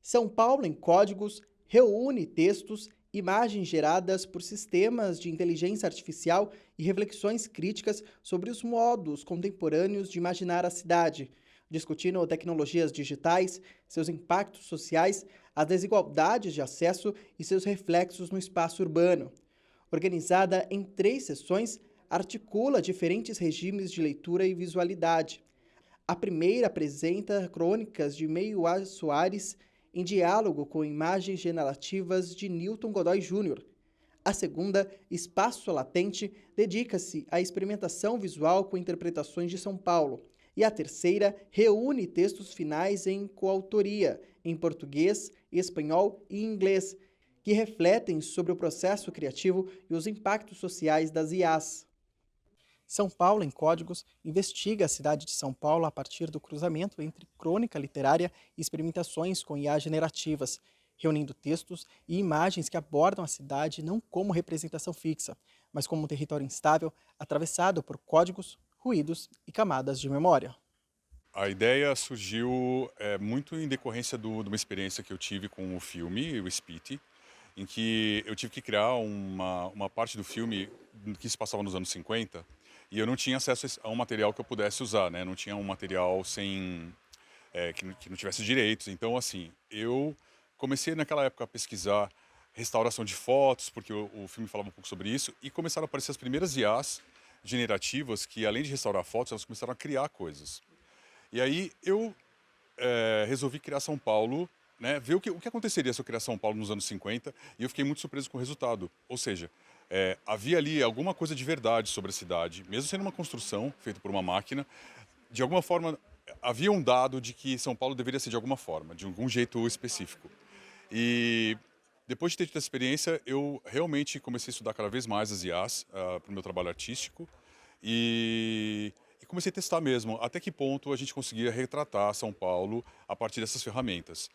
São Paulo em Códigos reúne textos, imagens geradas por sistemas de inteligência artificial e reflexões críticas sobre os modos contemporâneos de imaginar a cidade, discutindo tecnologias digitais, seus impactos sociais, as desigualdades de acesso e seus reflexos no espaço urbano. Organizada em 3 sessões, articula diferentes regimes de leitura e visualidade. A primeira apresenta crônicas de Meio-A Soares em diálogo com imagens generativas de Newton Godoy Júnior. A segunda, Espaço Latente, dedica-se à experimentação visual com interpretações de São Paulo. E a terceira reúne textos finais em coautoria, em português, espanhol e inglês, que refletem sobre o processo criativo e os impactos sociais das IAs. São Paulo em Códigos investiga a cidade de São Paulo a partir do cruzamento entre crônica literária e experimentações com IA generativas, reunindo textos e imagens que abordam a cidade não como representação fixa, mas como um território instável atravessado por códigos, ruídos e camadas de memória. A ideia surgiu muito em decorrência de uma experiência que eu tive com o filme, o Spit, em que eu tive que criar uma parte do filme que se passava nos anos 50 e eu não tinha acesso a um material que eu pudesse usar, né? Não tinha um material que não tivesse direitos. Então, assim, eu comecei naquela época a pesquisar restauração de fotos, porque o filme falava um pouco sobre isso, e começaram a aparecer as primeiras IAs generativas que, além de restaurar fotos, elas começaram a criar coisas. E aí eu resolvi criar São Paulo, né, ver o que aconteceria se eu criar São Paulo nos anos 50, e eu fiquei muito surpreso com o resultado. Ou seja, havia ali alguma coisa de verdade sobre a cidade, mesmo sendo uma construção feita por uma máquina, de alguma forma havia um dado de que São Paulo deveria ser de alguma forma, de algum jeito específico. E depois de ter tido essa experiência, eu realmente comecei a estudar cada vez mais as IAs para o meu trabalho artístico e comecei a testar mesmo até que ponto a gente conseguia retratar São Paulo a partir dessas ferramentas.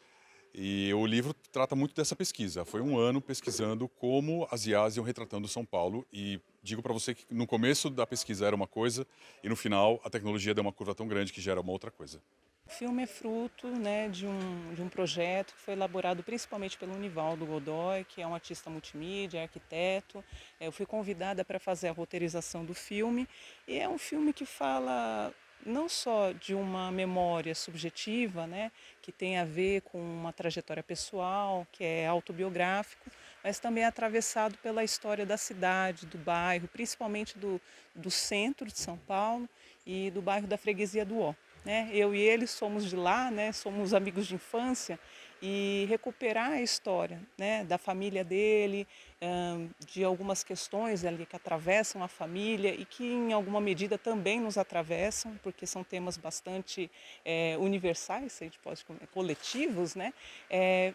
E o livro trata muito dessa pesquisa. Foi um ano pesquisando como as IAs iam retratando São Paulo e digo para você que no começo da pesquisa era uma coisa e no final a tecnologia deu uma curva tão grande que gera uma outra coisa. O filme é fruto, né, de um projeto que foi elaborado principalmente pelo Nivaldo Godoy, que é um artista multimídia, é arquiteto. Eu fui convidada para fazer a roteirização do filme e é um filme que fala não só de uma memória subjetiva, né, que tem a ver com uma trajetória pessoal, que é autobiográfico, mas também é atravessado pela história da cidade, do bairro, principalmente do centro de São Paulo e do bairro da Freguesia do Ó. Né? Eu e ele somos de lá, né? Somos amigos de infância e recuperar a história, né? Da família dele, de algumas questões ali que atravessam a família e que em alguma medida também nos atravessam, porque são temas bastante universais, se a gente pode coletivos, né?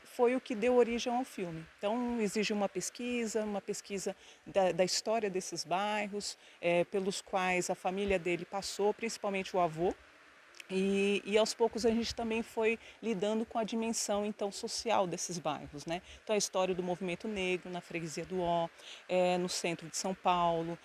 Foi o que deu origem ao filme. Então exige uma pesquisa da história desses bairros, pelos quais a família dele passou, principalmente o avô. E aos poucos a gente também foi lidando com a dimensão então social desses bairros, né? Então a história do movimento negro na freguesia do Ó, no centro de São Paulo,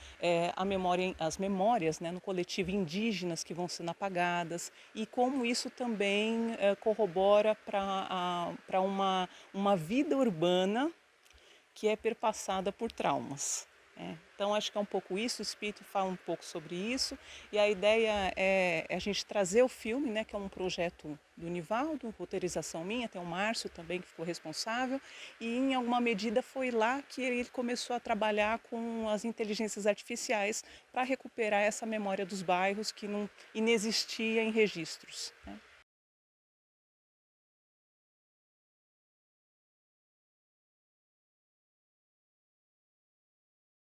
as memórias, né, no coletivo indígenas que vão sendo apagadas e como isso também corrobora para uma vida urbana que é perpassada por traumas. Então acho que é um pouco isso, o Espírito fala um pouco sobre isso e a ideia é a gente trazer o filme, né, que é um projeto do Nivaldo, roteirização minha, tem o Márcio também que ficou responsável e em alguma medida foi lá que ele começou a trabalhar com as inteligências artificiais para recuperar essa memória dos bairros que não inexistia em registros. Né?